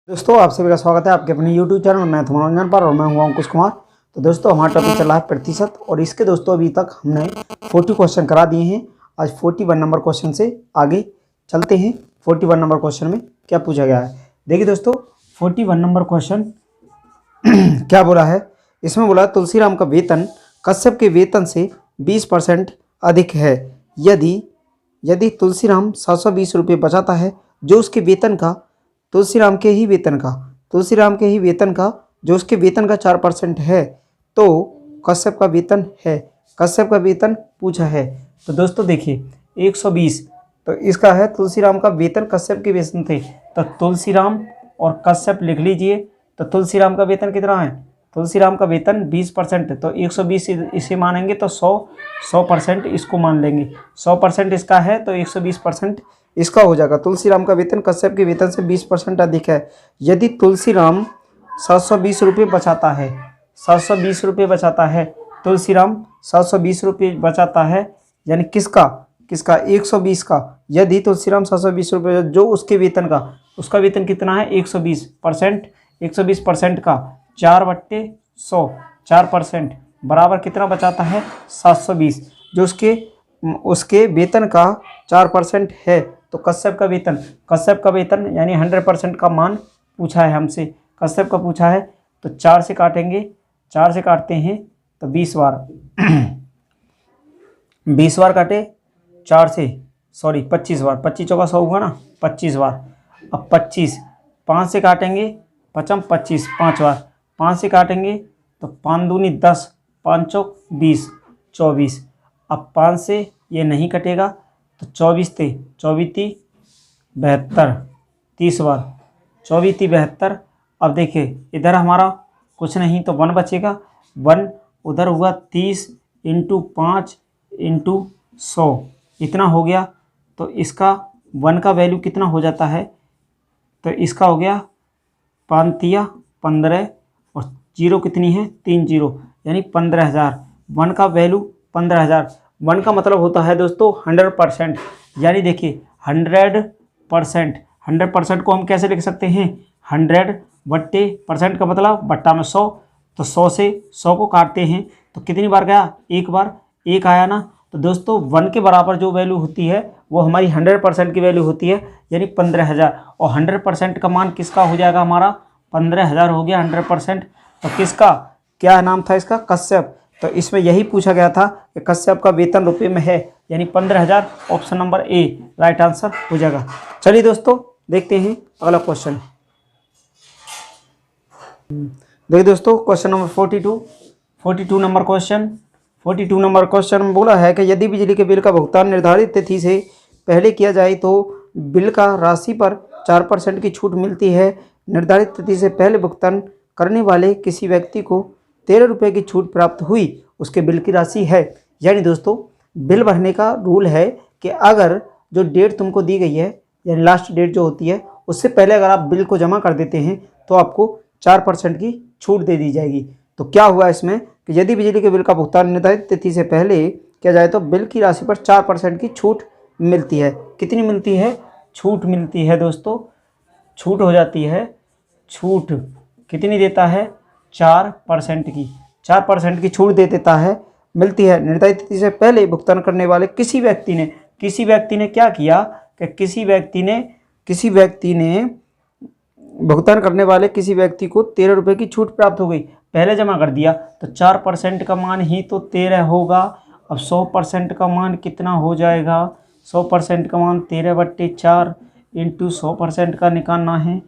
दोस्तों आप सभी का स्वागत है आपके अपने YouTube चैनल मैथ मनोरंजन पर और मैं हूं अंकुश कुमार। तो दोस्तों हमारा टॉपिक चल रहा है प्रतिशत और इसके दोस्तों अभी तक हमने 40 क्वेश्चन करा दिए हैं। आज 41 नंबर क्वेश्चन से आगे चलते हैं। 41 नंबर क्वेश्चन में क्या पूछा गया है, देखिए दोस्तों 41 नंबर क्वेश्चन क्या बोला है। इसमें बोला तुलसीराम का वेतन कश्यप के वेतन से 20% अधिक है। यदि तुलसीराम 720 रुपये बचाता है जो उसके वेतन का तुलसीराम के ही वेतन का जो उसके वेतन का 4% है तो कश्यप का वेतन है। कश्यप का वेतन पूछा है। तो दोस्तों देखिए 120 तो इसका है तुलसीराम का वेतन कश्यप के वेतन थे, तो तुलसीराम और कश्यप लिख लीजिए। तो तुलसीराम का वेतन कितना है, तुलसीराम का वेतन 20% है तो 120 इसे मानेंगे तो 100% इसको मान लेंगे। 100% इसका है तो 120% इसका हो जाएगा। तुलसीराम का वेतन कश्यप के वेतन से 20% अधिक है। यदि तुलसीराम 720 रुपये बचाता है, 720 रुपये बचाता है, तुलसीराम 720 रुपये बचाता है यानी किसका 120 का। यदि तुलसीराम 720 रुपये जो उसके वेतन का, उसका वेतन कितना है 120%, 120% का 4/100 4% बराबर कितना बचाता है 720 जो उसके वेतन का 4% है। तो कश्यप का वेतन यानी 100% का मान पूछा है हमसे, कश्यप का पूछा है। तो 4 से काटेंगे, 4 से काटते हैं तो 20 बार 20 बार काटे 4 से 25 बार, 25 चौका 100 हुआ ना, 25 बार। अब 25 5 से काटेंगे 25 5 बार, 5 से काटेंगे तो 5 दूनी 10, 5 चौक 20 24। अब 5 से ये नहीं कटेगा तो 24 थे 72 30 बार, 24 72। अब देखिए इधर हमारा कुछ नहीं तो 1 बचेगा, 1 उधर हुआ 30 × 5 × 100 इतना हो गया। तो इसका 1 का वैल्यू कितना हो जाता है, तो इसका हो गया 5 15 और 0 कितनी है 3 0 यानी 15,000। 1 का वैल्यू 15,000। 1 का मतलब होता है दोस्तों 100%, यानी देखिए 100% को हम कैसे लिख सकते हैं 100/% का मतलब बट्टा में 100। तो 100 से 100 को काटते हैं तो कितनी बार गया, एक बार, एक आया ना। तो दोस्तों 1 के बराबर जो वैल्यू होती है वो हमारी 100% की वैल्यू होती है यानी 15,000। और 100% का मान किसका हो जाएगा हमारा 15,000 हो गया 100%। तो किसका क्या नाम था इसका, कश्यप। तो इसमें यही पूछा गया था कि कश्यप का वेतन रुपये में है यानी 15,000। Option number A right answer हो जाएगा। चलिए दोस्तों देखते हैं अगला क्वेश्चन। देखिए दोस्तों question number 42 number question. 42 number question में बोला है कि यदि बिजली के बिल का भुगतान निर्धारित तिथि से पहले किया जाए तो बिल का राशि पर 4% की छूट मिलती है। निर्धारित तिथि से पहले भुगतान करने वाले किसी व्यक्ति को 13 रुपये की छूट प्राप्त हुई, उसके बिल की राशि है। यानी दोस्तों बिल भरने का रूल है कि अगर जो डेट तुमको दी गई है यानी लास्ट डेट जो होती है उससे पहले अगर आप बिल को जमा कर देते हैं तो आपको 4% की छूट दे दी जाएगी। तो क्या हुआ इसमें कि यदि बिजली के बिल का भुगतान निर्धारित तिथि से पहले किया जाए तो बिल की राशि पर 4% की छूट मिलती है। कितनी मिलती है, छूट मिलती है दोस्तों, छूट हो जाती है। छूट कितनी देता है 4% की, 4% की छूट दे देता है, मिलती है। निर्धारित तिथि से पहले भुगतान करने वाले किसी व्यक्ति ने क्या किया कि किसी व्यक्ति ने भुगतान करने वाले किसी व्यक्ति को 13 रुपये की छूट प्राप्त हो गई, पहले जमा कर दिया तो 4% का मान ही तो 13 होगा। अब 100% का मान कितना हो जाएगा, 100% का मान 13/4 × 100% का निकालना है।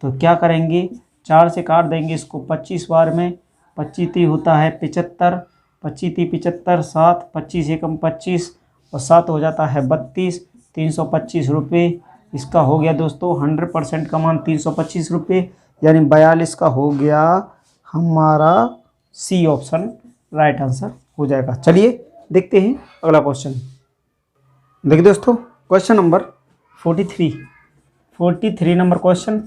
तो क्या करेंगे 4 से काट देंगे इसको 25 बार में, 25 होता है 75, 25 75 7, 25 एकम 25 और 7 हो जाता है 32, 325 रुपये इसका हो गया दोस्तों। 100% का मान 325 रुपये यानी 42 का हो गया हमारा सी ऑप्शन राइट आंसर हो जाएगा। चलिए देखते हैं अगला क्वेश्चन। देखिए दोस्तों क्वेश्चन नंबर 43 नंबर क्वेश्चन।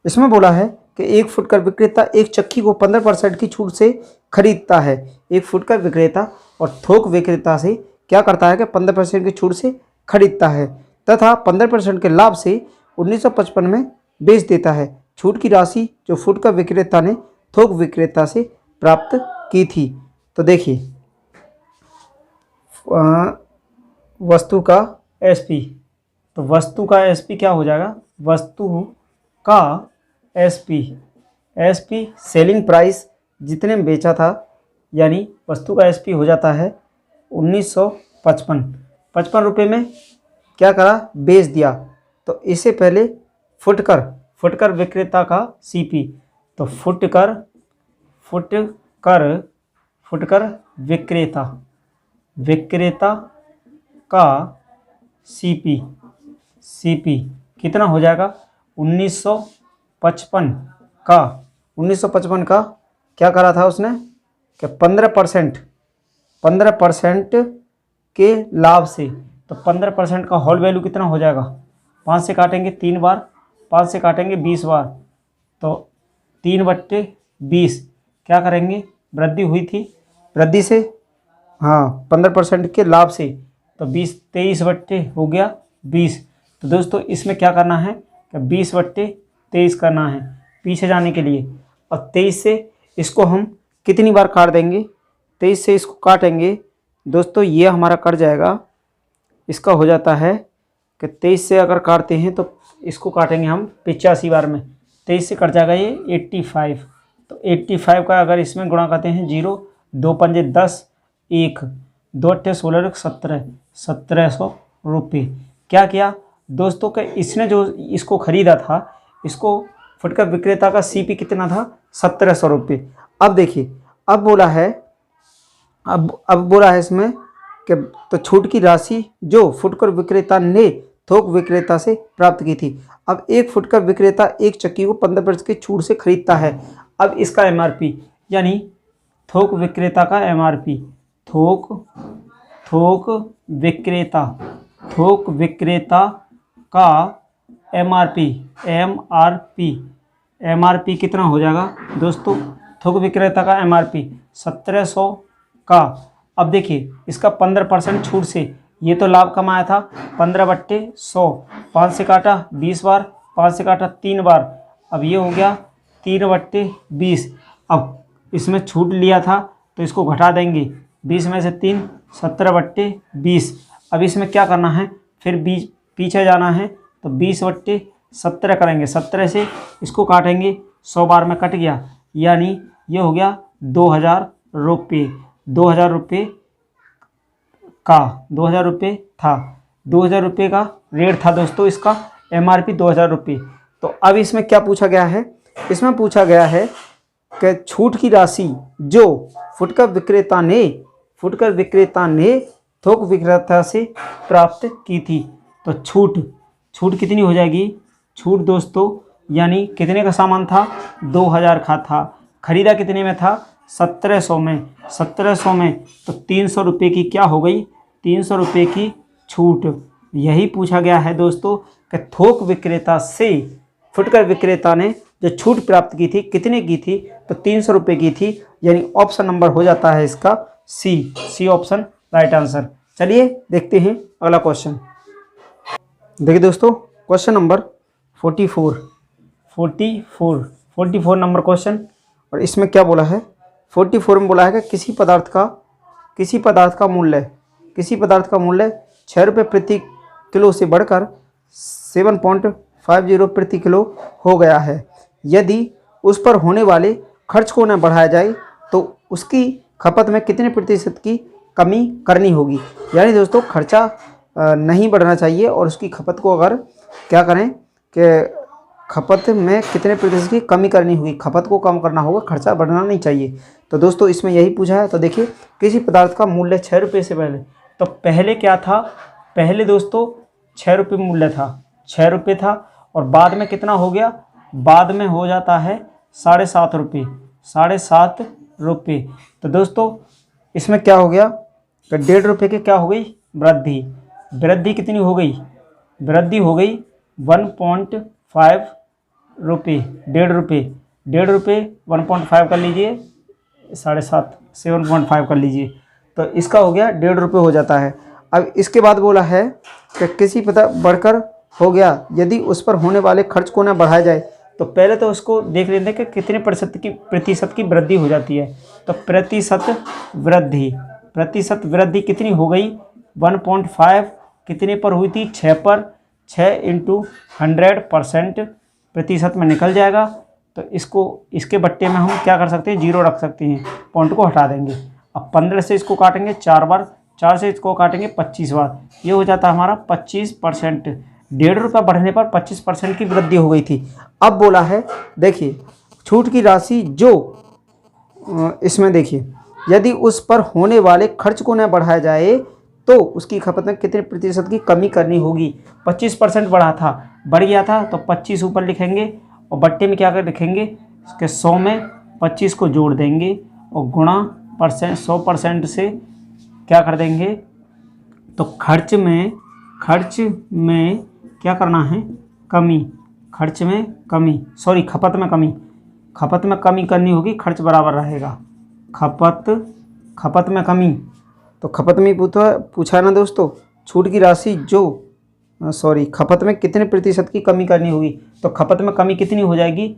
इसमें बोला है कि 1 फुटकर विक्रेता एक चक्की को 15% की छूट से खरीदता है। 1 फुटकर विक्रेता और थोक विक्रेता से क्या करता है कि 15% की छूट से खरीदता है तथा 15% के लाभ से 1955 में बेच देता है। छूट की राशि जो फुटकर विक्रेता ने थोक विक्रेता से प्राप्त की थी। तो देखिए वस्तु का एसपी, तो वस्तु का एसपी क्या हो जाएगा, वस्तु का एसपी, एसपी सेलिंग प्राइस जितने में बेचा था, यानी वस्तु का एसपी हो जाता है 1955 रुपये में क्या करा, बेच दिया। तो इससे पहले फुटकर विक्रेता का सीपी, तो फुटकर विक्रेता का सीपी कितना हो जाएगा, 1955 का क्या करा था उसने कि 15% के लाभ से, तो 15% का होल वैल्यू कितना हो जाएगा, 5 से काटेंगे 3 बार, 5 से काटेंगे 20 बार, तो 3/20 क्या करेंगे, वृद्धि हुई थी, वृद्धि से हाँ 15% के लाभ से, तो 23 बट्टे हो गया 20। तो दोस्तों इसमें क्या करना है कि 20/23 करना है पीछे जाने के लिए। और 23 से इसको हम कितनी बार काट देंगे, 23 से इसको काटेंगे दोस्तों, ये हमारा कट जाएगा, इसका हो जाता है कि 23 से अगर काटते हैं तो इसको काटेंगे हम 85 बार में, 23 से कट जाएगा ये 85। तो 85 का अगर इसमें गुणा करते हैं 0, 2 पंजे 10, 1, 2 अट्ठे 16, 1700 रुपये। क्या किया दोस्तों कि इसने जो इसको ख़रीदा था, इसको फुटकर विक्रेता का सीपी कितना था, 1700 रुपये। अब देखिए अब बोला है इसमें कि तो छूट की राशि जो फुटकर विक्रेता ने थोक विक्रेता से प्राप्त की थी। अब एक फुटकर विक्रेता एक चक्की को 15% की छूट से खरीदता है। अब इसका एमआरपी, यानी थोक विक्रेता का एमआरपी, थोक विक्रेता का एमआरपी कितना हो जाएगा दोस्तों, थोक विक्रेता का एमआरपी 1700 का। अब देखिए इसका 15% छूट से ये तो लाभ कमाया था 15/100, 5 से काटा 20 बार, 5 से काटा 3 बार, अब ये हो गया 3/20। अब इसमें छूट लिया था तो इसको घटा देंगे, 20 में से 3, 17/20। अब इसमें क्या करना है, फिर पीछे जाना है तो 20/17 करेंगे, 17 से इसको काटेंगे, 100 बार में कट गया, यानी ये हो गया 2000 रुपये। 2000 रुपये का 2000 रुपये था, 2000 रुपये का रेट था दोस्तों, इसका एमआरपी 2000 रुपये। तो अब इसमें क्या पूछा गया है, इसमें पूछा गया है कि छूट की राशि जो फुटकर विक्रेता ने थोक विक्रेता से प्राप्त की थी। तो छूट कितनी हो जाएगी, छूट दोस्तों यानी कितने का सामान था, 2000 का था, खरीदा कितने में था, 1700 में, 1700 में, तो 300 रुपये की क्या हो गई, 300 रुपये की छूट। यही पूछा गया है दोस्तों कि थोक विक्रेता से फुटकर विक्रेता ने जो छूट प्राप्त की थी कितने की थी, तो 300 रुपये की थी, यानी ऑप्शन नंबर हो जाता है इसका सी ऑप्शन राइट आंसर। चलिए देखते हैं अगला क्वेश्चन। देखिए दोस्तों क्वेश्चन नंबर 44 नंबर क्वेश्चन, और इसमें क्या बोला है, 44 में बोला है कि किसी पदार्थ का मूल्य 6 रुपये प्रति किलो से बढ़कर 7.50 प्रति किलो हो गया है। यदि उस पर होने वाले खर्च को न बढ़ाया जाए तो उसकी खपत में कितने प्रतिशत की कमी करनी होगी। यानी दोस्तों खर्चा नहीं बढ़ना चाहिए और उसकी खपत को अगर क्या करें कि खपत में कितने प्रतिशत की कमी करनी होगी, खपत को कम करना होगा, खर्चा बढ़ना नहीं चाहिए। तो दोस्तों इसमें यही पूछा है। तो देखिए किसी पदार्थ का मूल्य 6 रुपये से पहले, तो पहले क्या था, पहले दोस्तों 6 रुपये मूल्य था, 6 रुपये था, और बाद में कितना हो गया, बाद में हो जाता है 7.5 रुपये, 7.5 रुपये। तो दोस्तों इसमें क्या हो गया, तो 1.5 रुपये की क्या हो गई, वृद्धि कितनी हो गई, वृद्धि हो गई 1.5 रुपये, 1.5 रुपये 1.5 कर लीजिए, 7.5 7.5 कर लीजिए, तो इसका हो गया 1.5 रुपये हो जाता है। अब इसके बाद बोला है कि किसी पता बढ़कर हो गया यदि उस पर होने वाले खर्च को न बढ़ाया जाए। तो पहले तो उसको देख लेते हैं कि कितने प्रतिशत की वृद्धि हो जाती है। तो प्रतिशत वृद्धि कितनी हो गई 1.5 कितने पर हुई थी 6 पर, 6 × 100% प्रतिशत में निकल जाएगा। तो इसके बट्टे में हम क्या कर सकते हैं 0 रख सकते हैं, पॉइंट को हटा देंगे। अब 15 से इसको काटेंगे 4 बार, 4 से इसको काटेंगे 25 बार, ये हो जाता है हमारा 25%। 1.5 रुपये बढ़ने पर 25% की वृद्धि हो गई थी। अब बोला है देखिए छूट की राशि जो इसमें देखिए यदि उस पर होने वाले खर्च को न बढ़ाया जाए तो उसकी खपत में कितने प्रतिशत की कमी करनी होगी। 25% बढ़ गया था तो 25 ऊपर लिखेंगे और बट्टे में क्या कर लिखेंगे उसके 100 में 25 को जोड़ देंगे और गुणा परसेंट 100% से क्या कर देंगे। तो खर्च में क्या करना है कमी, खपत में कमी करनी होगी, खर्च बराबर रहेगा। खपत में कमी, तो खपत में पूछा ना दोस्तों, छूट की राशि जो खपत में कितने प्रतिशत की कमी करनी होगी। तो खपत में कमी कितनी हो जाएगी,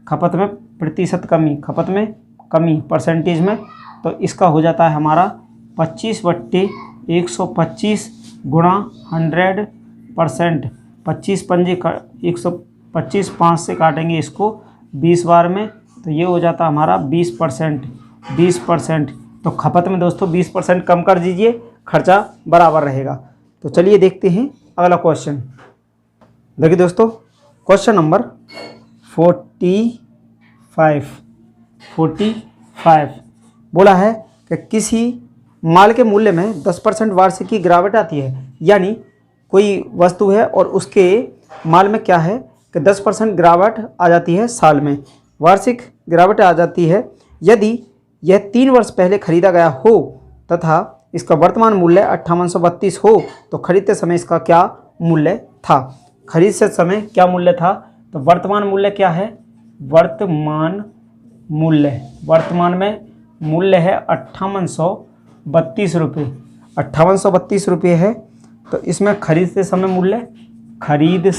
खपत में कमी परसेंटेज में, तो इसका हो जाता है हमारा 25/125 गुणा 100%। 25 पंजे 125, 5 से काटेंगे इसको 20 बार में, तो ये हो जाता हमारा 20%। तो खपत में दोस्तों 20% कम कर दीजिए, खर्चा बराबर रहेगा। तो चलिए देखते हैं अगला क्वेश्चन। देखिए दोस्तों क्वेश्चन नंबर 45 बोला है कि किसी माल के मूल्य में 10% वार्षिक की गिरावट आती है। यानी कोई वस्तु है और उसके माल में क्या है कि 10% गिरावट आ जाती है, साल में वार्षिक गिरावट आ जाती है। यदि यह 3 वर्ष पहले खरीदा गया हो तथा इसका वर्तमान मूल्य 5832 हो तो खरीदते समय इसका क्या मूल्य था। खरीद से समय क्या मूल्य था, तो वर्तमान मूल्य क्या है, वर्तमान में मूल्य है 5832 रुपये। 5832 रुपये है। तो इसमें खरीदते समय मूल्य, खरीदते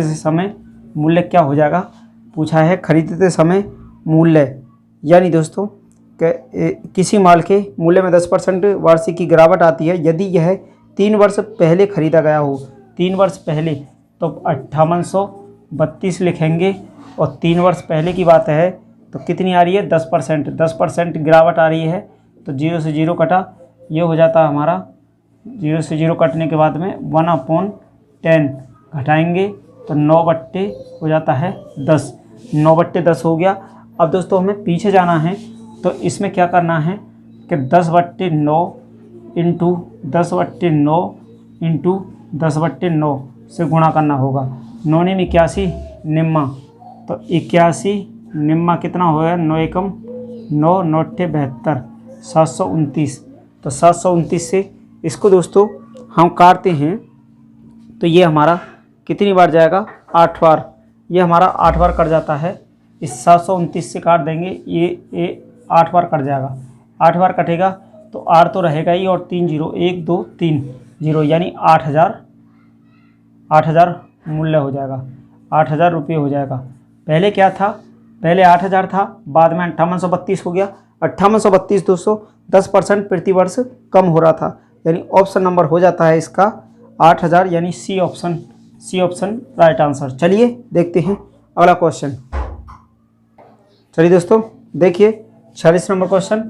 समय मूल्य क्या हो जाएगा, पूछा है खरीदते समय मूल्य। यानी दोस्तों किसी माल के मूल्य में 10% वार्षिक की गिरावट आती है यदि यह 3 वर्ष पहले खरीदा गया हो। 3 वर्ष पहले तो 5832 लिखेंगे और 3 वर्ष पहले की बात है तो कितनी आ रही है 10% गिरावट आ रही है। तो 0 से 0 कटा, ये हो जाता है हमारा 0 से 0 कटने के बाद में 1/10 घटाएंगे तो 9 हो जाता है 10। 9/10 हो गया। अब दोस्तों हमें पीछे जाना है तो इसमें क्या करना है कि 10/9 इंटू 10/9 से गुणा करना होगा। 9 ने 81 निम्मा, तो 81 निम्मा कितना होगा, 9 एकम 9, 9 72, 729। तो 729 से इसको दोस्तों हम काटते हैं तो ये हमारा कितनी बार जाएगा, 8 बार। ये हमारा 8 बार कट जाता है। इस 729 से काट देंगे, ये 8 बार कट जाएगा। 8 बार कटेगा तो 8 तो रहेगा ही और 3 0, 1 2 3 0, यानी 8000 मूल्य हो जाएगा, 8000 रुपये हो जाएगा। पहले क्या था, पहले 8000 था, बाद में 5832 हो गया। 5832 दोस्तों 10% प्रति वर्ष कम हो रहा था, यानी ऑप्शन नंबर हो जाता है इसका 8000, यानी सी ऑप्शन राइट आंसर। चलिए देखते हैं अगला क्वेश्चन। चलिए दोस्तों देखिए 46 नंबर क्वेश्चन।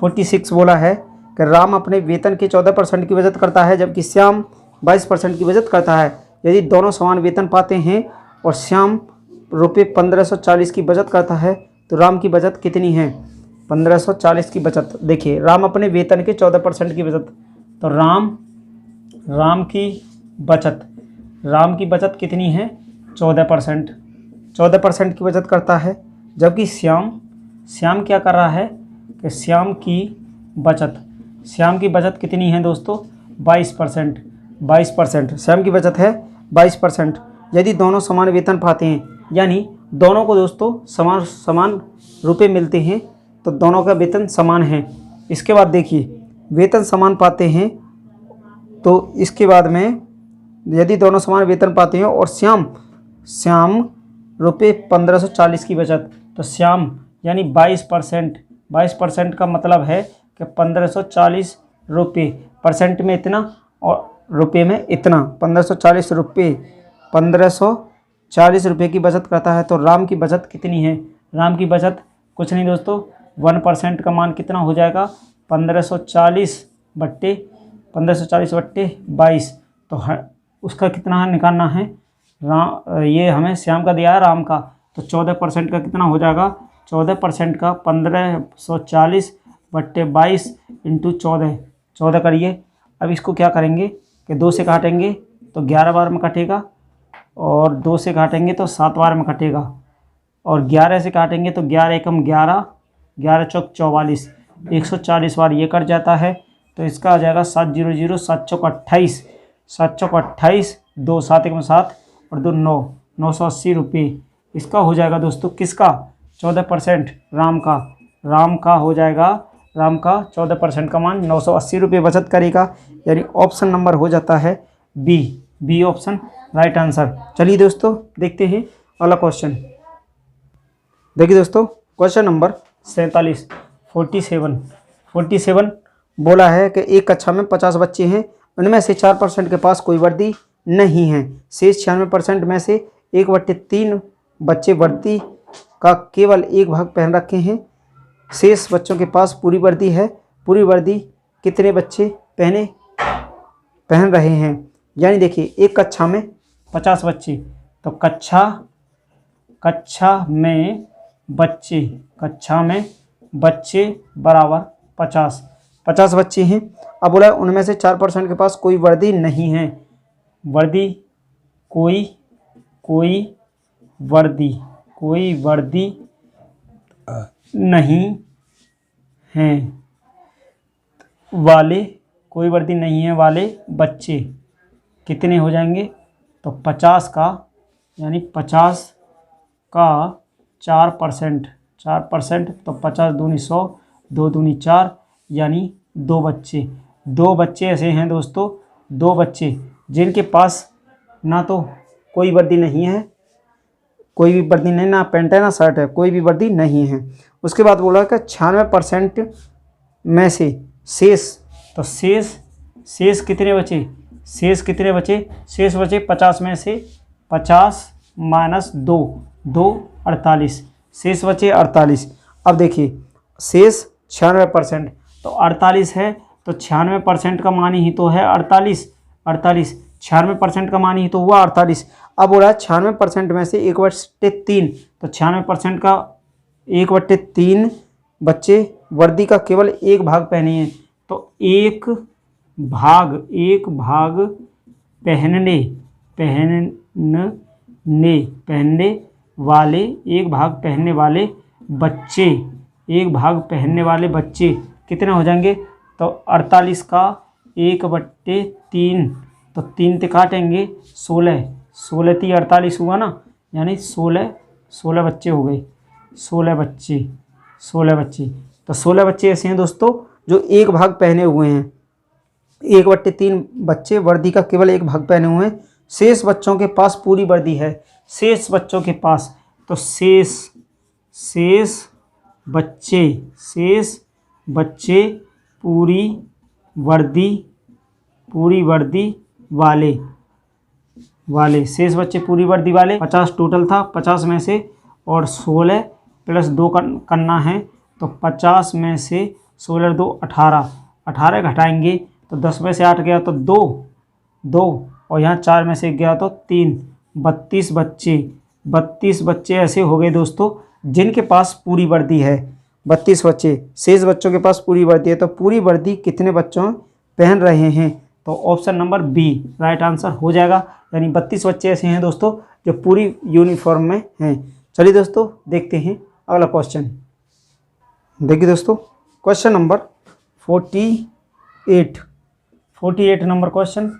46 बोला है कि राम अपने वेतन के 14% की बचत करता है जबकि श्याम 22% की बचत करता है। यदि दोनों समान वेतन पाते हैं और श्याम रुपये 1540 की बचत करता है तो राम की बचत कितनी है। 1540 की बचत, देखिए राम अपने वेतन के 14% की बचत, तो राम की बचत कितनी है 14% की बचत करता है। जबकि श्याम क्या कर रहा है कि श्याम की बचत कितनी है दोस्तों 22%। श्याम की बचत है 22%। यदि दोनों समान वेतन पाते हैं, यानी दोनों को दोस्तों समान रुपए मिलते हैं तो दोनों का वेतन समान है। इसके बाद देखिए वेतन समान पाते हैं तो इसके बाद में यदि दोनों समान वेतन पाते हैं और श्याम रुपये 1540 की बचत, तो श्याम यानी 22% का मतलब है कि 1540 रुपये, परसेंट में इतना और रुपये में इतना, 1540 रुपये की बचत करता है। तो राम की बचत कितनी है? राम की बचत कुछ नहीं दोस्तों, 1% का मान कितना हो जाएगा? 1540 बट्टे 22, तो उसका कितना निकालना है? ये हमें श्याम का दिया है, राम का, तो 14% का कितना हो जाएगा? 14% का 1540 बट्टे 22 इंटू 14 करिए। अब इसको क्या करेंगे कि 2 से काटेंगे तो 11 बार में कटेगा, और 2 से काटेंगे तो 7 बार में कटेगा, और 11 से काटेंगे तो 11 एकम 11, 11 चौक 44, 140 बार ये कट जाता है। तो इसका आ जाएगा 700, 7 चौक 28, 7 चौक 28, 2 7 एकम 7 और 2 9, 980 रुपये। इसका हो जाएगा दोस्तों किसका? 14% राम का हो जाएगा, राम का 14% का मान 980 रुपये बचत करेगा। यानी ऑप्शन नंबर हो जाता है बी ऑप्शन राइट आंसर। चलिए दोस्तों देखते हैं अगला क्वेश्चन। देखिए दोस्तों क्वेश्चन नंबर 47 बोला है कि एक कक्षा में 50 बच्चे हैं, उनमें से 4% के पास कोई वर्दी नहीं है। शेष 96% में से 1/3 बच्चे वर्दी का केवल एक भाग पहन रखे हैं। शेष बच्चों के पास पूरी वर्दी है। पूरी वर्दी कितने बच्चे पहन रहे हैं? यानी देखिए एक कक्षा में 50 बच्चे, तो कक्षा में बच्चे बराबर 50 बच्चे हैं। अब बोला उनमें से 4% के पास कोई वर्दी नहीं है। कोई वर्दी नहीं है वाले बच्चे कितने हो जाएंगे? तो 50 का, यानी 50 का 4%, तो 50 दूनी 100, 2 दूनी 4, यानी 2 बच्चे ऐसे हैं दोस्तों, 2 बच्चे जिनके पास ना तो कोई वर्दी नहीं है, ना पैंट है ना शर्ट है, कोई भी वर्दी नहीं है। उसके बाद बोला कि 96% में से शेष, तो शेष कितने बचे? शेष बचे 50 में से 50 माइनस 2, 48, शेष बचे 48। अब देखिए शेष 96%, तो 48 है, तो 96% का मान ही तो है 48, 96% का मान ही तो हुआ 48। अब बोला 96% में से 1/3, तो 96% का 1/3 बच्चे वर्दी का केवल एक भाग पहने हैं। तो एक भाग पहनने वाले बच्चे कितने हो जाएंगे? तो 48 का 1/3, तो 3 से काटेंगे 16 3 48 हुआ ना, यानी 16 बच्चे हो गए, 16 बच्चे। तो 16 बच्चे ऐसे हैं दोस्तों जो एक भाग पहने हुए हैं। 1/3 बच्चे वर्दी का केवल एक भाग पहने हुए हैं। शेष बच्चों के पास पूरी वर्दी है। शेष बच्चों के पास, तो शेष बच्चे पूरी वर्दी वाले शेष बच्चे पूरी वर्दी वाले 50 टोटल था। 50 में से और 16 प्लस 2 करना है, तो 50 में से 16 2 18 घटाएंगे तो 10 में से 8 गया तो 2 और यहाँ 4 में से गया तो 3, 32 बच्चे ऐसे हो गए दोस्तों जिनके पास पूरी वर्दी है। 32 बच्चे, शेष बच्चों के पास पूरी वर्दी है। तो पूरी वर्दी कितने बच्चों पहन रहे हैं? तो option number B right answer हो जाएगा। यानी 32 बच्चे ऐसे हैं दोस्तों जो पूरी यूनिफॉर्म में हैं। चलिए दोस्तों देखते हैं अगला क्वेश्चन। देखिए दोस्तों question number 48 number question.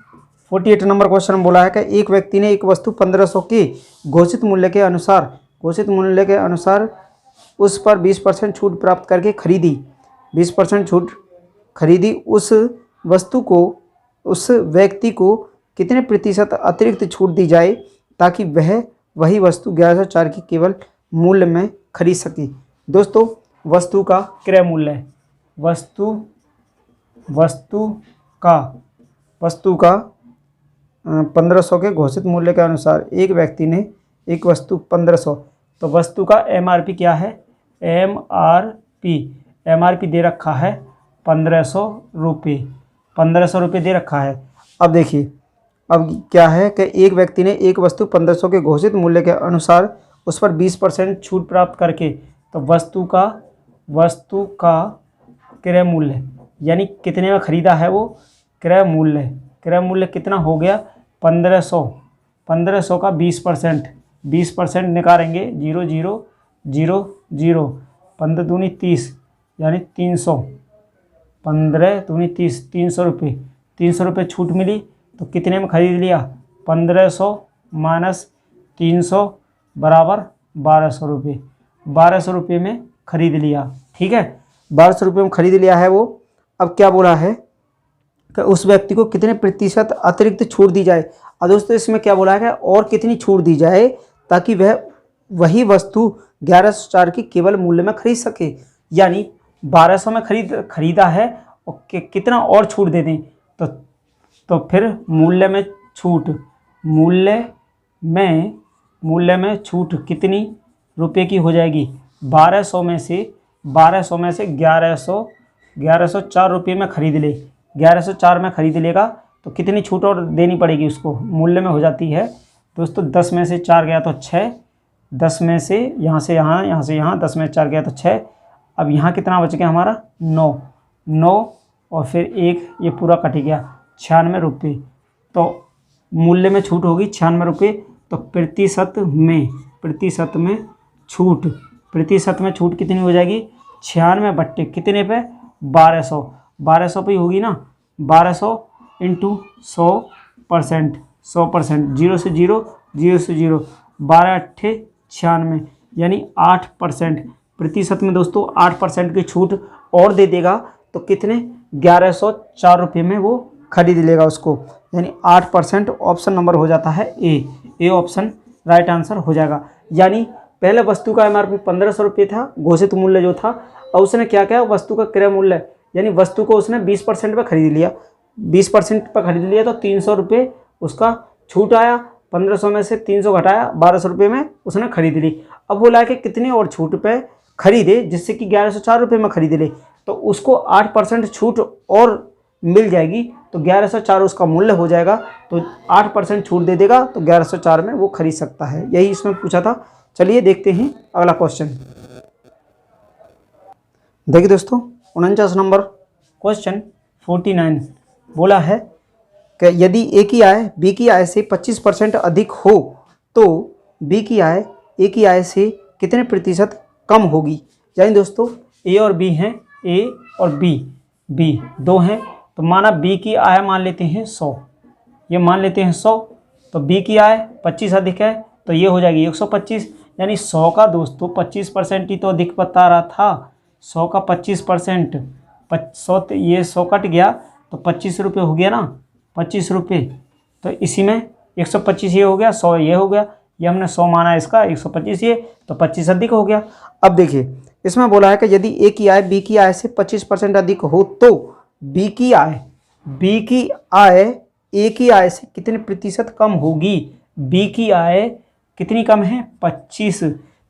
48 number question में बोला है कि एक व्यक्ति ने एक वस्तु 1500 के घोषित मूल्य के अनुसार उस पर 20% छूट प्राप्त करके खरीदी। 20% छूट खरीदी उस वस्तु को उस व्यक्ति को कितने प्रतिशत अतिरिक्त छूट दी जाए ताकि वह वही वस्तु 1104 की केवल मूल्य में खरीद सके। दोस्तों वस्तु का क्रय मूल्य है, वस्तु का 1500 के घोषित मूल्य के अनुसार एक व्यक्ति ने एक वस्तु 1500, तो वस्तु का MRP क्या है, MRP दे रखा है 1500 रुपये, 1500 रुपये दे रखा है। अब देखिए अब क्या है कि एक व्यक्ति ने एक वस्तु 1500 के घोषित मूल्य के अनुसार उस पर 20% छूट प्राप्त करके, तो वस्तु का क्रय मूल्य यानी कितने में खरीदा है वो, क्रय मूल्य कितना हो गया 1500 का 20% निकालेंगे 0 0 0 0, 15 दूनी 30 यानी 300, 15 दूनी 30, 300 रुपये, 300 रुपये छूट मिली तो कितने में खरीद लिया, 1500 माइनस 300 बराबर 1200 रुपये, 1200 रुपये में खरीद लिया। ठीक है, 1200 रुपये में खरीद लिया है वो। अब क्या बोला है कि उस व्यक्ति को कितने प्रतिशत अतिरिक्त छूट दी जाए। अब दोस्तों इसमें क्या बोला है कि और कितनी छूट दी जाए ताकि वह वही वस्तु 1104 की केवल मूल्य में खरीद सके, यानी 1200 में खरीदा है और कितना और छूट दे दें, तो फिर मूल्य में छूट कितनी रुपए की हो जाएगी, 1200 में से 1104 रुपये में खरीद ले, 1104 में खरीद लेगा तो कितनी छूट और देनी पड़ेगी उसको, मूल्य में हो जाती है दोस्तों 10 में से 4 गया तो 6, 10 में से यहाँ से यहाँ 10 में 4 गया तो 6। अब यहाँ कितना बच गया हमारा 9 और फिर 1 ये पूरा कट गया 96 रुपये, तो मूल्य में छूट होगी 96 रुपये। तो प्रतिशत में छूट कितनी हो जाएगी, 96 बट्टे कितने पे 1200 पे होगी ना, 1200 इंटू 100%, 0 से 0 12 अट्ठे 96 यानी 8%। प्रतिशत में दोस्तों 8% की छूट और दे देगा तो कितने 1104 रुपये में वो खरीद लेगा उसको, यानी 8%। ऑप्शन नंबर हो जाता है ए ऑप्शन राइट आंसर हो जाएगा। यानी पहले वस्तु का MRP 1500 रुपये था, घोषित मूल्य जो था, और उसने क्या किया वस्तु का क्रय मूल्य यानी वस्तु को उसने 20% पर खरीद लिया, 20% पर खरीद लिया तो 300 रुपये उसका छूट आया, 1500 में से 300 घटाया 1200 रुपये में उसने खरीद ली। अब बोला है कि कितनी और छूट पे खरीदे जिससे कि 1104 रुपये में खरीद ले, तो उसको 8% छूट और मिल जाएगी, तो 1104 उसका मूल्य हो जाएगा, तो 8% छूट दे देगा तो 1104 में वो खरीद सकता है। यही इसमें पूछा था। चलिए देखते हैं अगला क्वेश्चन। देखिए दोस्तों 49 नंबर क्वेश्चन 49 बोला है कि यदि ए की आय बी की आय से 25% अधिक हो तो बी की आय ए की आय से कितने प्रतिशत कम होगी। यानी दोस्तों ए और बी हैं, ए और बी दो हैं, तो माना बी की आय मान लेते हैं 100, ये मान लेते हैं 100, तो बी की आय 25 अधिक है तो ये हो जाएगी 125, यानी 100 का दोस्तों 25% ही तो अधिक बता रहा था, 100 का 25%, 100 ये 100 कट गया तो 25 रुपये हो गया ना, 25 रुपये, तो इसी में 125 ये हो गया, 100 ये हो गया, ये हमने 100 माना इसका, 125 ये, तो 25 अधिक हो गया। अब देखिए इसमें बोला है कि यदि ए की आय बी की आय से 25% अधिक हो तो बी की आय ए की आय से कितने प्रतिशत कम होगी। बी की आय कितनी कम है 25,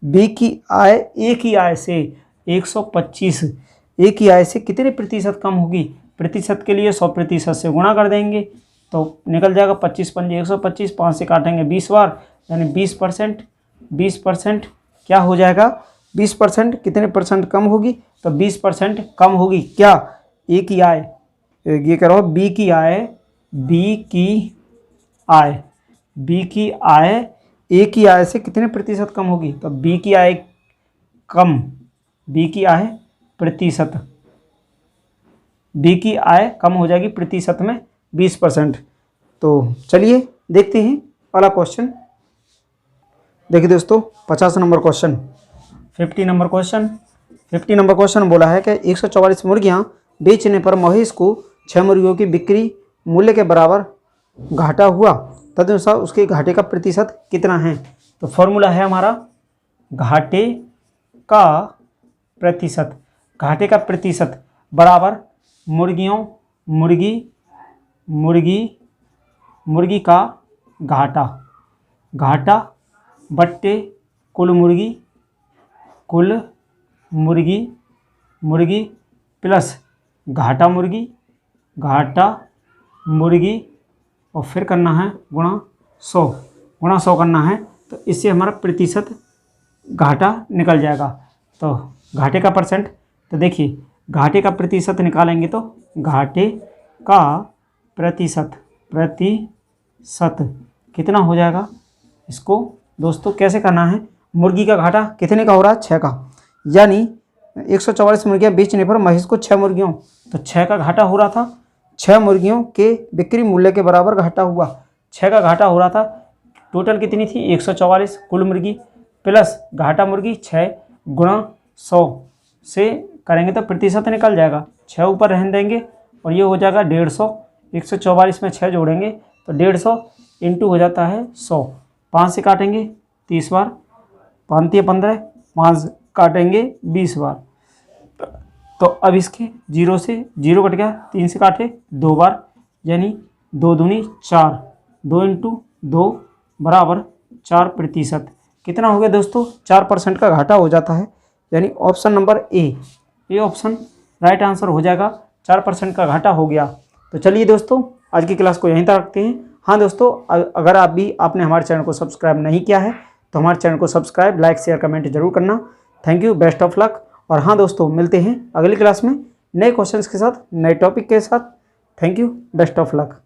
बी की आय ए की आय से 125, ए की आय से कितने प्रतिशत कम होगी। प्रतिशत के लिए 100% से गुणा कर देंगे तो निकल जाएगा 25 पंजे 125, 5 से काटेंगे 20 बार, यानी 20% क्या हो जाएगा 20% कितने परसेंट कम होगी, तो 20% कम होगी क्या ए की आय, ये करो बी की आय ए की आय से कितने प्रतिशत कम होगी, तो बी की आय कम हो जाएगी प्रतिशत में 20%। तो चलिए देखते हैं अगला क्वेश्चन। देखिए दोस्तों 50 नंबर क्वेश्चन 50 नंबर क्वेश्चन बोला है कि 144 मुर्गियां बेचने पर महेश को 6 मुर्गियों की बिक्री मूल्य के बराबर घाटा हुआ, तदनुसार उसके घाटे का प्रतिशत कितना है। तो फॉर्मूला है हमारा घाटे का प्रतिशत बराबर मुर्गी का घाटा बट्टे कुल मुर्गी प्लस घाटा मुर्गी और फिर करना है गुणा 100 करना है। तो इससे हमारा प्रतिशत घाटा निकल जाएगा। तो घाटे का परसेंट, तो देखिए घाटे का प्रतिशत निकालेंगे तो घाटे का प्रतिशत कितना हो जाएगा। इसको दोस्तों कैसे करना है, मुर्गी का घाटा कितने का हो रहा है, 6 का, यानी 144 मुर्गियां बेचने पर महेश को 6 मुर्गियों, तो 6 का घाटा हो रहा था, 6 मुर्गियों के बिक्री मूल्य के बराबर घाटा हुआ। 6 का घाटा हो रहा था, टोटल कितनी थी 144 कुल मुर्गी प्लस घाटा मुर्गी 6 गुणा 100 से करेंगे तो प्रतिशत निकल जाएगा। 6 ऊपर रहने देंगे और ये हो जाएगा 150। 144 में 6 जोड़ेंगे तो 150 इंटू हो जाता है 100। 5 से काटेंगे 30 बार, 5 × 15, 5 काटेंगे 20 बार। तो अब इसके 0 से 0 कट गया, 3 से काटे 2 बार, यानी 2 दूनी 4, 2 × 2 बराबर 4%। कितना हो गया दोस्तों, 4% का घाटा हो जाता है, यानी ऑप्शन नंबर ए, ये ऑप्शन राइट आंसर हो जाएगा। 4% का घाटा हो गया। तो चलिए दोस्तों आज की क्लास को यहीं तक रखते हैं। हाँ दोस्तों, अगर आपने हमारे चैनल को सब्सक्राइब नहीं किया है तो हमारे चैनल को सब्सक्राइब, लाइक, शेयर, कमेंट जरूर करना। Thank you, best of luck. और हाँ दोस्तों, मिलते हैं अगली क्लास में नए क्वेश्चंस के साथ, नए टॉपिक के साथ। Thank you, best of luck.